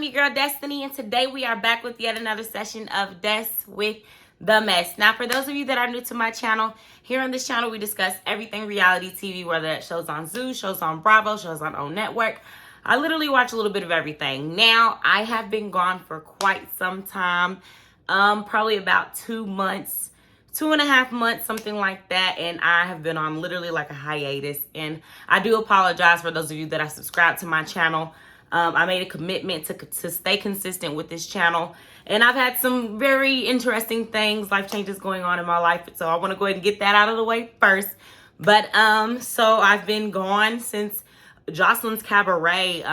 I'm your girl Destiny, and today we are back with yet another session of Des with the Mess. Now, for those of you that are new to my channel, here on this channel we discuss everything reality TV, whether it shows on Zoo, shows on Bravo, shows on OWN Network. I literally watch a little bit of everything. Now, I have been gone for quite some time, probably about 2 months. 2.5 months, something like that, and I have been on literally like a hiatus, and I do apologize for those of you that are subscribed to my channel. I made a commitment to stay consistent with this channel, and I've had some very interesting things, life changes going on in my life, so I want to go ahead and get that out of the way first. But so I've been gone since Jocelyn's Cabaret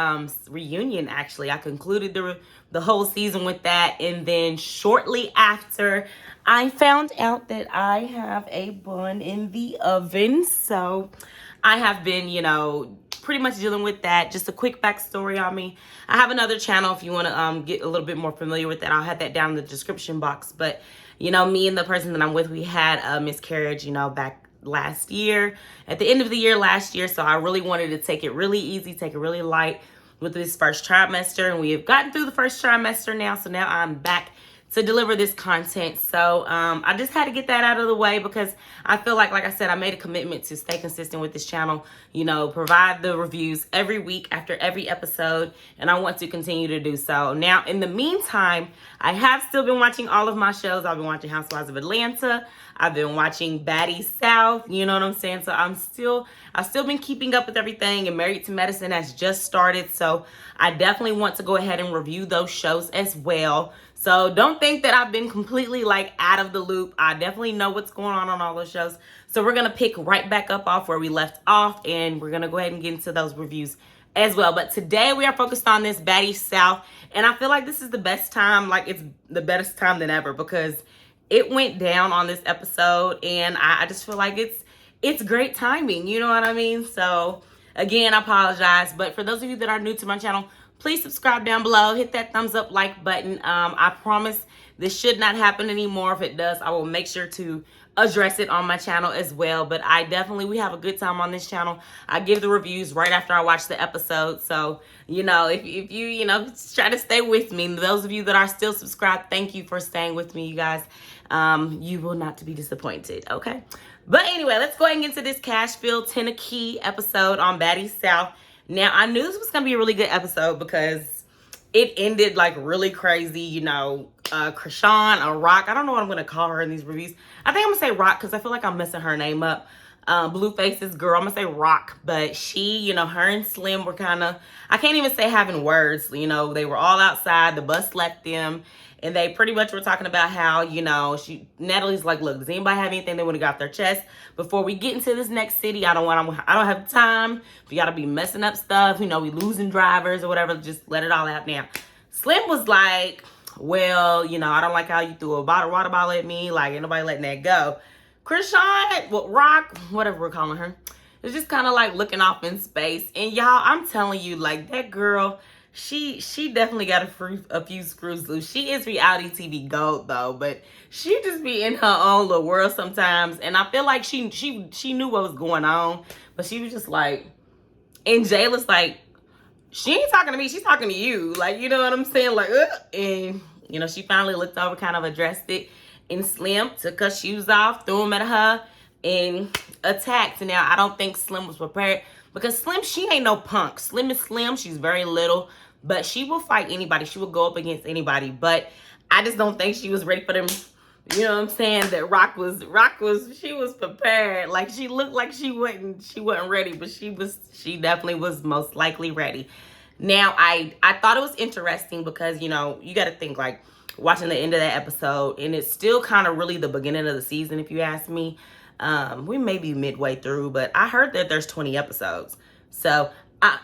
reunion. Actually, I concluded the whole season with that, and then shortly after, I found out that I have a bun in the oven. So I have been, pretty much dealing with that. Just a quick backstory on me. I have another channel if you want to get a little bit more familiar with that. I'll have that down in the description box. But, me and the person that I'm with, we had a miscarriage, back last year, at the end of the year last year. So I really wanted to take it really easy, take it really light with this first trimester. And we have gotten through the first trimester now. So now I'm back to deliver this content. So I just had to get that out of the way because I feel like I said, I made a commitment to stay consistent with this channel, provide the reviews every week after every episode, and I want to continue to do so. Now, in the meantime, I have still been watching all of my shows. I've been watching Housewives of Atlanta. I've been watching Baddies South, you know what I'm saying? So I've still been keeping up with everything, and Married to Medicine has just started. So I definitely want to go ahead and review those shows as well. So don't think that I've been completely out of the loop. I definitely know what's going on all those shows. So we're going to pick right back up off where we left off, and we're going to go ahead and get into those reviews as well. But today we are focused on this Baddies South, and I feel like this is the best time, it's the best time than ever, because it went down on this episode, and I just feel like it's great timing, you know what I mean? So again, I apologize, but for those of you that are new to my channel, please subscribe down below, hit that thumbs up like button. I promise this should not happen anymore. If it does, I will make sure to address it on my channel as well. But we have a good time on this channel. I give the reviews right after I watch the episode. So, if you, try to stay with me. Those of you that are still subscribed, thank you for staying with me, you guys. You will not be disappointed, okay? But anyway, let's go ahead and get into this Cashville Tennessee episode on Baddies South. Now, I knew this was going to be a really good episode because it ended really crazy, Krishan or Rock. I don't know what I'm going to call her in these reviews. I think I'm going to say Rock because I feel like I'm messing her name up. Blueface's girl, I'm going to say Rock. But she, her and Slim were kind of, I can't even say having words. They were all outside. The bus left them. And they pretty much were talking about how, Natalie's like, look, does anybody have anything they want to get off their chest before we get into this next city? I don't have time. We got to be messing up stuff. We losing drivers or whatever. Just let it all out now. Slim was like, well, I don't like how you threw a water bottle at me. Ain't nobody letting that go. Krishan, Rock, whatever we're calling her, is just kind of looking off in space. And y'all, I'm telling you, that girl, she definitely got a few screws loose. She is reality TV gold though, but she just be in her own little world sometimes. And I feel like she knew what was going on, but she was just and Jayla's she ain't talking to me, she's talking to you. You know what I'm saying? And she finally looked over, kind of addressed it, and Slim took her shoes off, threw them at her, and attacked. Now, I don't think Slim was prepared because Slim, she ain't no punk. Slim is Slim. She's very little, but she will fight anybody. She will go up against anybody. But I just don't think she was ready for them. You know what I'm saying? That she was prepared. She looked like she wasn't ready, but she definitely was most likely ready. Now, I thought it was interesting because, you got to think watching the end of that episode, and it's still kind of really the beginning of the season, if you ask me. We may be midway through, but I heard that there's 20 episodes. So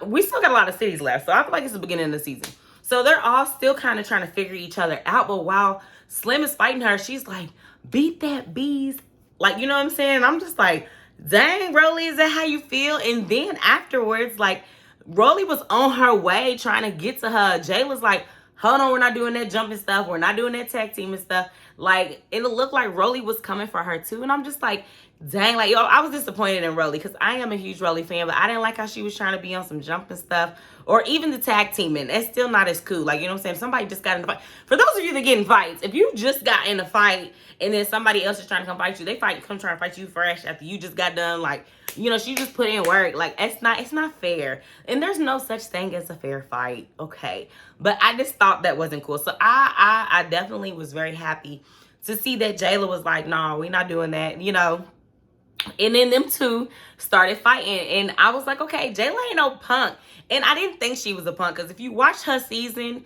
we still got a lot of cities left. So I feel like it's the beginning of the season. So they're all still kind of trying to figure each other out. But while Slim is fighting her, she's like, beat that bees. You know what I'm saying? I'm just like, dang, Rolly, is that how you feel? And then afterwards, Rolly was on her way trying to get to her. Jayla's like, hold on, we're not doing that jumping stuff. We're not doing that tag team and stuff. Like, it looked like Rolly was coming for her too. And I'm just like, dang, like, yo, I was disappointed in Rolly because I am a huge Rolly fan, but I didn't like how she was trying to be on some jumping stuff, or even the tag teaming. That's still not as cool. Like, you know what I'm saying? If somebody just got in a fight. For those of you that get in fights, if you just got in a fight and then somebody else is trying to come fight you, come trying to fight you fresh after you just got done, like, you know, she just put in work. Like, it's not fair. And there's no such thing as a fair fight, okay? But I just thought that wasn't cool. So I definitely was very happy to see that Jayla was like, no, we're not doing that, you know. And then them two started fighting. And I was like, okay, Jayla ain't no punk. And I didn't think she was a punk, because if you watch her season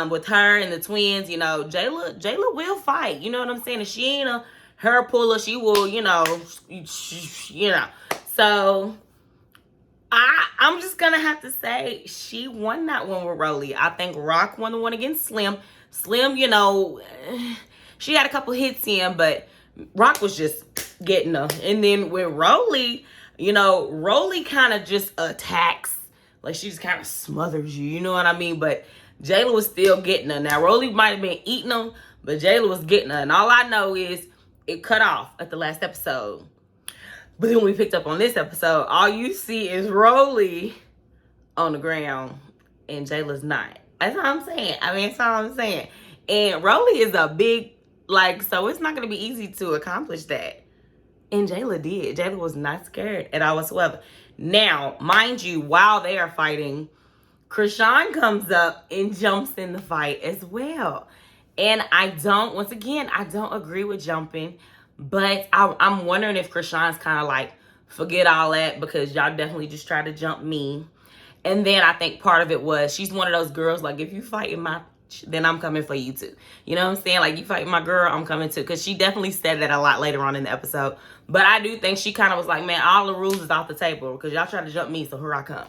with her and the twins, you know, Jayla will fight. You know what I'm saying? And she ain't a her puller. She will, you know. So I'm just gonna have to say she won that one with Rolly. I think Rock won the one against Slim. Slim, you know, she had a couple hits in, but Rock was just getting her. And then with Rolly, you know, Rolly kind of just attacks. Like, she just kind of smothers you, you know what I mean? But Jayla was still getting her. Now, Rolly might have been eating them, but Jayla was getting her. And all I know is it cut off at the last episode. But then when we picked up on this episode, all you see is Rolly on the ground and Jayla's not. That's all I'm saying. I mean, that's all I'm saying. And Rolly is a big, like, so it's not going to be easy to accomplish that. And Jayla did. Jayla was not scared at all whatsoever. Now, mind you, while they are fighting, Krishan comes up and jumps in the fight as well. And I don't agree with jumping. But I'm wondering if Krishan's kind of like, forget all that, because y'all definitely just tried to jump me. And then I think part of it was she's one of those girls, like, if you fighting my, then I'm coming for you too. You know what I'm saying? Like, you fighting my girl, I'm coming too. Because she definitely said that a lot later on in the episode. But I do think she kind of was like, man, all the rules is off the table because y'all trying to jump me, so here I come.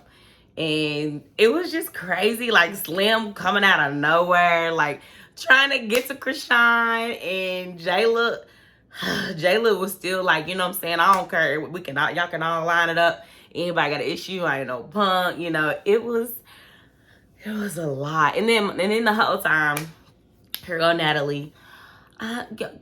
And it was just crazy, like Slim coming out of nowhere, like trying to get to Krishan, and Jayla was still like, you know what I'm saying? I don't care. Y'all can all line it up. Anybody got an issue? I ain't no punk. You know, it was a lot. And then the whole time, here go Natalie.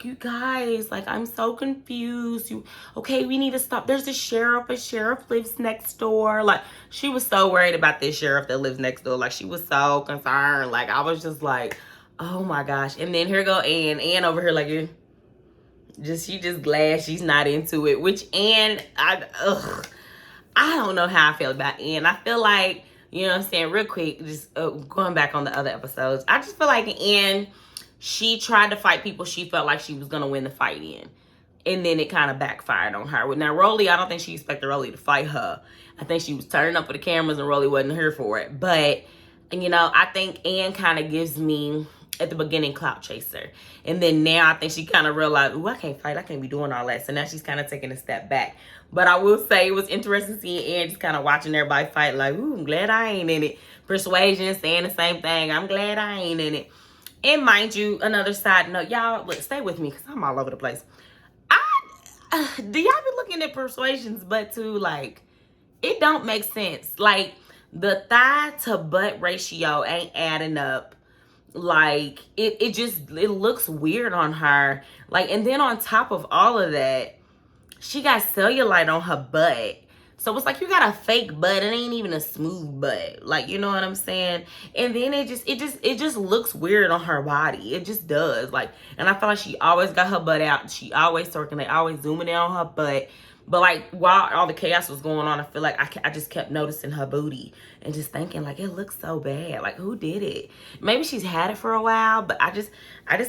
You guys, like, I'm so confused. Okay, we need to stop. There's a sheriff. A sheriff lives next door. Like, she was so worried about this sheriff that lives next door. Like, she was so concerned. Like, I was just like, oh my gosh. And then here go Ann. Ann over here like, she just glad she's not into it. Which Ann, I don't know how I feel about Ann. I feel like, you know what I'm saying, real quick, just going back on the other episodes, I just feel like Ann, she tried to fight people she felt like she was going to win the fight in. And then it kind of backfired on her. Now, Rolly, I don't think she expected Rolly to fight her. I think she was turning up for the cameras and Rolly wasn't here for it. But, you know, I think Ann kind of gives me, at the beginning, clout chaser. And then now I think she kind of realized, ooh, I can't fight. I can't be doing all that. So now she's kind of taking a step back. But I will say it was interesting seeing Ann just kind of watching everybody fight. Like, ooh, I'm glad I ain't in it. Persuasion saying the same thing. I'm glad I ain't in it. And mind you, another side note, y'all, look, stay with me because I'm all over the place. Do y'all be looking at Persuasion's butt too? Like, it don't make sense. Like, the thigh to butt ratio ain't adding up. Like, it looks weird on her. Like, and then on top of all of that, she got cellulite on her butt. So it's like you got a fake butt. It ain't even a smooth butt. Like, you know what I'm saying? And then it just looks weird on her body. It just does. Like, and I feel like she always got her butt out. She always twerking. They always zooming in on her butt. But like, while all the chaos was going on, I feel like I just kept noticing her booty and just thinking, like, it looks so bad. Like, who did it? Maybe she's had it for a while, but I just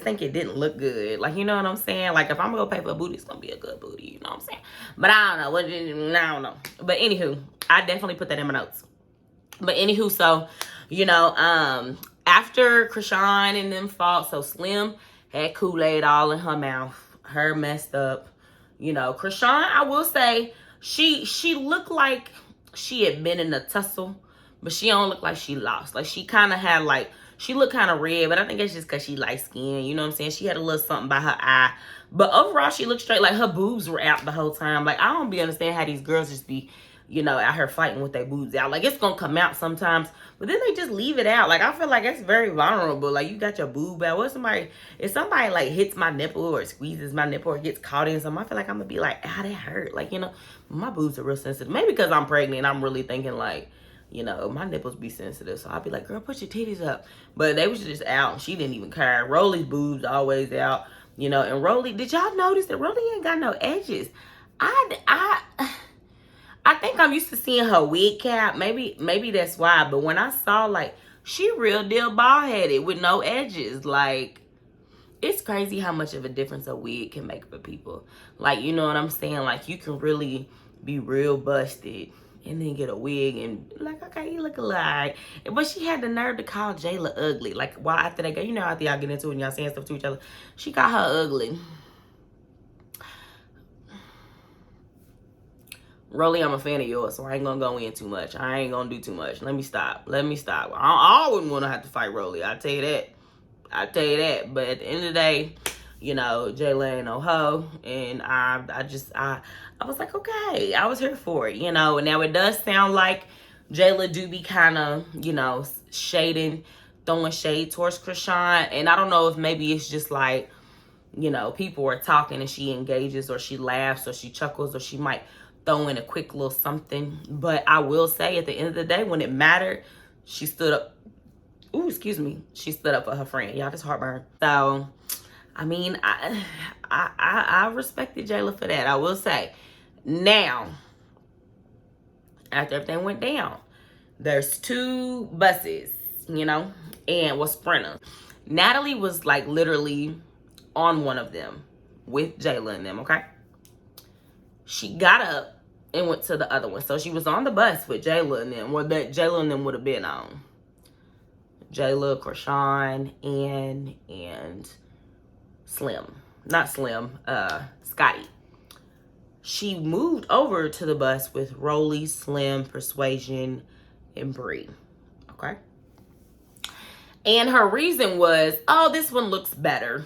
think it didn't look good. Like, you know what I'm saying? Like, if I'm gonna go pay for a booty, it's gonna be a good booty. You know what I'm saying? But I don't know. I don't know. But anywho, I definitely put that in my notes. But anywho, so, you know, after Krishan and them fought, so Slim had Kool-Aid all in her mouth. Her messed up. You know, Krishan, I will say, she looked like she had been in a tussle, but she don't look like she lost. Like, she kind of had, like, she looked kind of red, but I think it's just because she light skinned. You know what I'm saying? She had a little something by her eye. But overall, she looked straight. Like, her boobs were out the whole time. Like, I don't be understand how these girls just be you know, out here fighting with their boobs out. Like, it's gonna come out sometimes, but then they just leave it out. Like, I feel like that's very vulnerable. Like, you got your boob out. If somebody like hits my nipple or squeezes my nipple or gets caught in something, I feel like I'm gonna be like, ah, that hurt. Like, you know, my boobs are real sensitive. Maybe because I'm pregnant, I'm really thinking like, you know, my nipples be sensitive. So I'll be like, girl, put your titties up. But they was just out and she didn't even care. Rolly's boobs always out, you know, and Rolly, did y'all notice that Rolly ain't got no edges? I think I'm used to seeing her wig cap. Maybe that's why. But when I saw, like, she real deal bald headed with no edges. Like, it's crazy how much of a difference a wig can make for people. Like, you know what I'm saying? Like, you can really be real busted and then get a wig and like, okay, you look alike. But she had the nerve to call Jayla ugly. Like, while after they go, you know, after y'all get into it and y'all saying stuff to each other, she called her ugly. Rolly, I'm a fan of yours, so I ain't gonna go in too much. I ain't gonna do too much. Let me stop. I wouldn't want to have to fight Rolly. I tell you that. But at the end of the day, you know, Jayla ain't no hoe, and I was like, okay, I was here for it, you know. And now it does sound like Jayla do be kind of, you know, throwing shade towards Krishan, and I don't know if maybe it's just like, you know, people are talking and she engages or she laughs or she chuckles or she might throw in a quick little something. But I will say, at the end of the day, when it mattered, she stood up. Ooh, excuse me. She stood up for her friend. Y'all, just heartburn. So, I mean, I respected Jayla for that, I will say. Now, after everything went down, there's 2 buses, you know, and was sprinters. Natalie was like literally on one of them with Jayla and them, okay? She got up and went to the other one. So she was on the bus with Jayla and them, what that Jayla and them would have been on. Jayla, Krishan, and Slim. Not Slim, Scotty. She moved over to the bus with Rolly, Slim, Persuasion, and Bree. Okay? And her reason was, oh, this one looks better.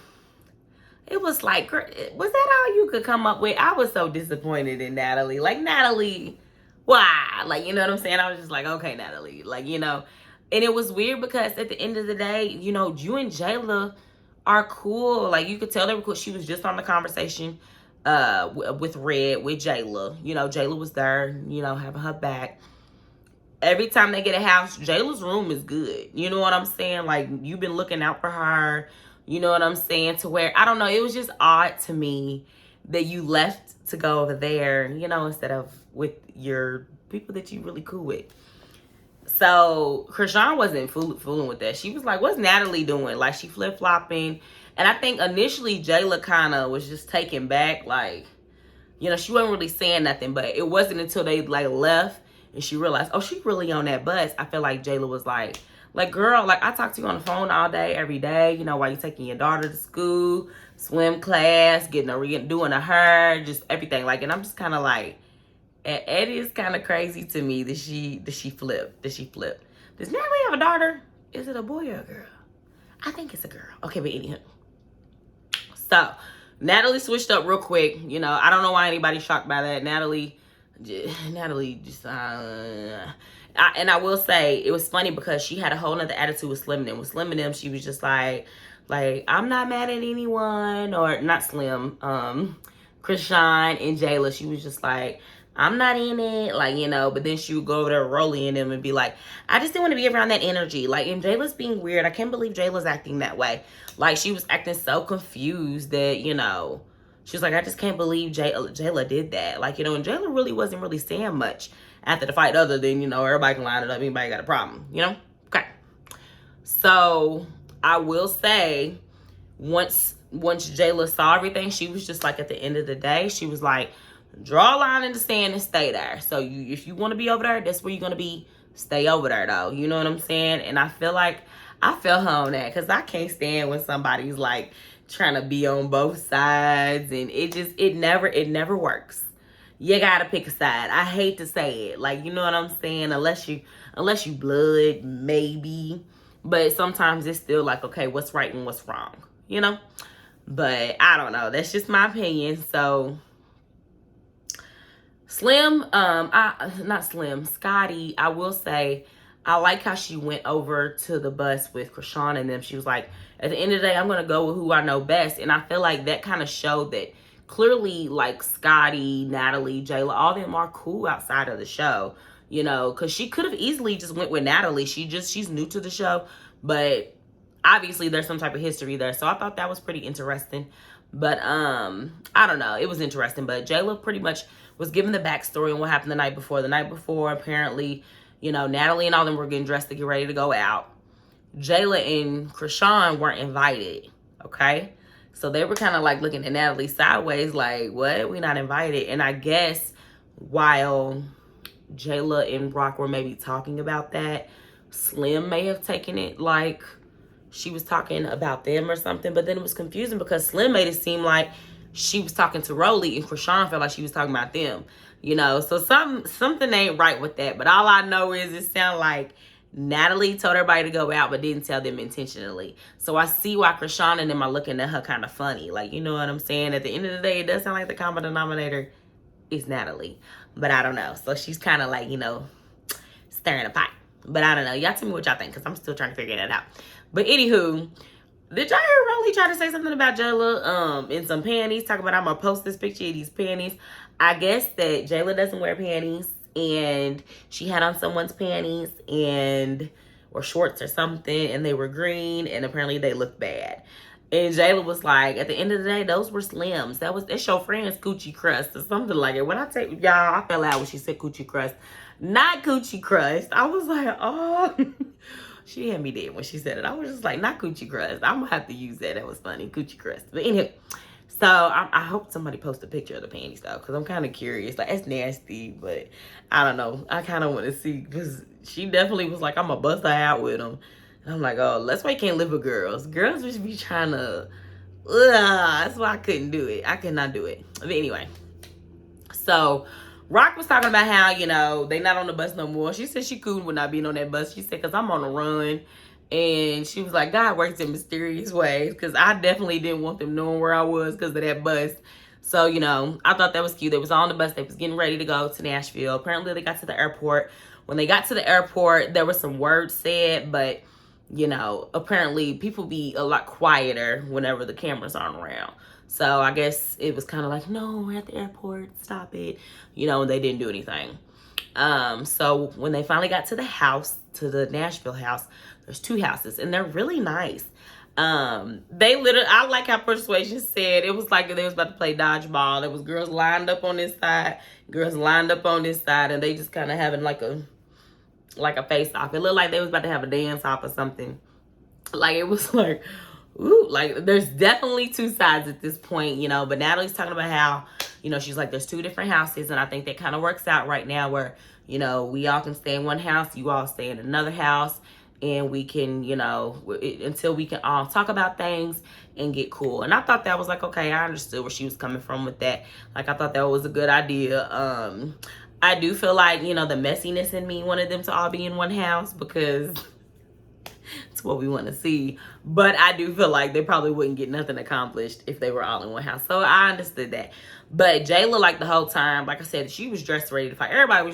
It was like, was that all you could come up with? I was so disappointed in Natalie. Like, Natalie, why? Like, you know what I'm saying? I was just like, okay, Natalie. Like, you know. And it was weird because at the end of the day, you know, you and Jayla are cool. Like, you could tell they were cool. She was just on the conversation with Red, with Jayla. You know, Jayla was there, you know, having her back. Every time they get a house, Jayla's room is good. You know what I'm saying? Like, you've been looking out for her. You know what I'm saying? To where, I don't know, it was just odd to me that you left to go over there, you know, instead of with your people that you really cool with. So, Krishan wasn't fooling with that. She was like, what's Natalie doing? Like, she flip-flopping. And I think initially Jayla kind of was just taken back. Like, you know, she wasn't really saying nothing. But it wasn't until they, like, left and she realized, oh, she really on that bus. I feel like Jayla was like, girl, like, I talk to you on the phone all day, every day, you know, while you're taking your daughter to school, swim class, doing her hair, just everything. Like, and I'm just kind of like, it is kind of crazy to me that she flipped. Does Natalie have a daughter? Is it a boy or a girl? I think it's a girl. Okay, but anyhow. So, Natalie switched up real quick. You know, I don't know why anybody's shocked by that. Natalie just, and I will say, it was funny because she had a whole nother attitude with Slim and them. With Slim and them, she was just like, I'm not mad at anyone, or not Slim, Krishan and Jayla. She was just like, I'm not in it, like, you know. But then she would go over there rolling them and be like, I just didn't want to be around that energy. Like, and Jayla's being weird. I can't believe Jayla's acting that way. Like, she was acting so confused that, you know, she was like, I just can't believe Jayla did that. Like, you know, and Jayla really wasn't really saying much after the fight, other than, you know, everybody can line it up, anybody got a problem, you know? Okay. So, I will say, once Jayla saw everything, she was just like, at the end of the day, she was like, draw a line in the sand and stay there. So, if you want to be over there, that's where you're going to be. Stay over there, though. You know what I'm saying? And I feel like, I feel her on that, because I can't stand when somebody's like, trying to be on both sides, and it never works. You gotta pick a side. I hate to say it, like, you know what I'm saying, unless you blood, maybe, but sometimes it's still like, okay, what's right and what's wrong, you know? But I don't know, that's just my opinion. So Slim, not Slim, Scotty, I will say, I like how she went over to the bus with Krishan and them. She was like, at the end of the day, I'm going to go with who I know best. And I feel like that kind of showed that clearly, like, Scotty, Natalie, Jayla, all them are cool outside of the show, you know, because she could have easily just went with Natalie. She's new to the show, but obviously there's some type of history there. So I thought that was pretty interesting. But I don't know. It was interesting. But Jayla pretty much was given the backstory on what happened the night before. The night before, apparently, you know, Natalie and all them were getting dressed to get ready to go out. Jayla and Krishan weren't invited, okay? So they were kind of like looking at Natalie sideways like, what? We not invited. And I guess while Jayla and Brock were maybe talking about that, Slim may have taken it like she was talking about them or something. But then it was confusing because Slim made it seem like she was talking to Rolly and Krishan felt like she was talking about them, you know. So something ain't right with that. But all I know is it sounded like Natalie told everybody to go out but didn't tell them intentionally. So I see why Krishan and them are looking at her kind of funny. Like, you know what I'm saying? At the end of the day, it does sound like the common denominator is Natalie. But I don't know. So she's kind of like, you know, stirring a pot. But I don't know. Y'all tell me what y'all think because I'm still trying to figure that out. But anywho, did y'all hear Rolly try to say something about Jayla in some panties? Talking about I'm going to post this picture of these panties. I guess that Jayla doesn't wear panties. And she had on someone's panties or shorts or something. And they were green. And apparently they looked bad. And Jayla was like, at the end of the day, those were Slims. That's your friend's coochie crust or something like it. When I tell y'all, I fell out when she said coochie crust. Not coochie crust. I was like, oh. She had me dead when she said it. I was just like, not coochie crust. I'm going to have to use that. That was funny. Coochie crust. But anyway, so I hope somebody posts a picture of the panties, though, because I'm kind of curious. Like, it's nasty, but I don't know. I kind of want to see, because she definitely was like, I'm going to bust her out with them. And I'm like, oh, that's why you can't live with girls. Girls just be trying to, that's why I couldn't do it. I could not do it. But anyway, so Rock was talking about how, you know, they not on the bus no more. She said she cool with not being on that bus. She said, because I'm on the run. And she was like, God works in mysterious ways. Because I definitely didn't want them knowing where I was because of that bus. So, you know, I thought that was cute. They was on the bus. They was getting ready to go to Nashville. Apparently, they got to the airport. When they got to the airport, there were some words said. But, you know, apparently people be a lot quieter whenever the cameras aren't around. So I guess it was kind of like, no, we're at the airport, stop it. You know, they didn't do anything. So when they finally got to the house, to the Nashville house, there's two houses and they're really nice. They literally, I like how Persuasion said, it was like they was about to play dodgeball. There was girls lined up on this side, girls lined up on this side, and they just kind of having like a face off. It looked like they was about to have a dance off or something. Like it was like, ooh, like there's definitely two sides at this point, you know. But Natalie's talking about how, you know, she's like, there's two different houses, and I think that kind of works out right now where, you know, we all can stay in one house, you all stay in another house, and we can, you know, until we can all talk about things and get cool. And I thought that was like, okay, I understood where she was coming from with that. Like, I thought that was a good idea. I do feel like, you know, the messiness in me wanted them to all be in one house because it's what we want to see. But I do feel like they probably wouldn't get nothing accomplished if they were all in one house. So I understood that. But Jayla, like the whole time, like I said, she was dressed ready to fight. Everybody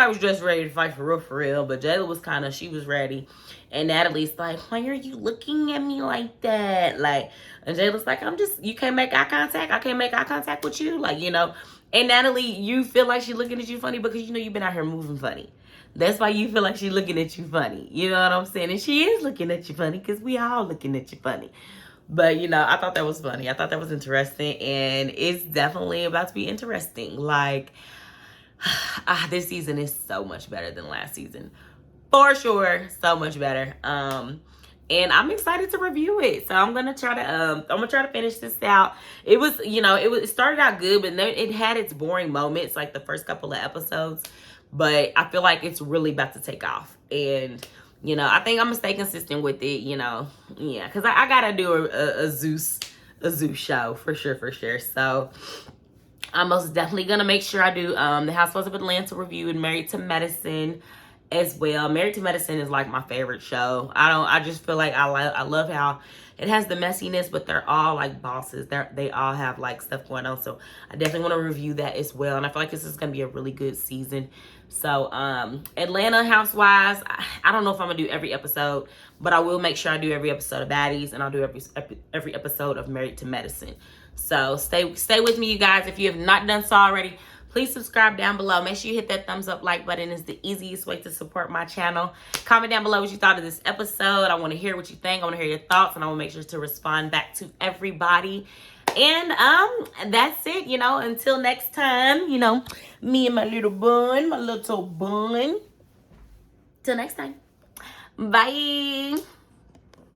was dressed ready to fight for real. But Jayla was kind of, she was ready. And Natalie's like, why are you looking at me like that? Like, and Jayla's like, you can't make eye contact. I can't make eye contact with you. Like, you know. And Natalie, you feel like she's looking at you funny because, you know, you've been out here moving funny. That's why you feel like she's looking at you funny. You know what I'm saying? And she is looking at you funny because we all looking at you funny. But, you know, I thought that was funny. I thought that was interesting. And it's definitely about to be interesting. Like, this season is so much better than last season. For sure. So much better. And I'm excited to review it. So I'm gonna try to finish this out. It was, you know, it started out good, but then it had its boring moments, like the first couple of episodes. But I feel like it's really about to take off. And, you know, I think I'm gonna stay consistent with it, you know. Yeah, because I gotta do a Zeus show for sure. So I'm most definitely gonna make sure I do the Housewives of Atlanta review and Married to Medicine. as well. Married to Medicine is like my favorite show. I just feel like I love how it has the messiness, but they're all like bosses. They all have like stuff going on. So I definitely want to review that as well. And I feel like this is going to be a really good season. So Atlanta Housewives, I don't know if I'm gonna do every episode, but I will make sure I do every episode of Baddies, and I'll do every episode of Married to Medicine. So stay with me, you guys. If you have not done so already, please subscribe down below. Make sure you hit that thumbs up like button. It's the easiest way to support my channel. Comment down below what you thought of this episode. I want to hear what you think. I want to hear your thoughts, and I will make sure to respond back to everybody. And that's it, you know, until next time, you know, me and my little bun. Till next time. Bye.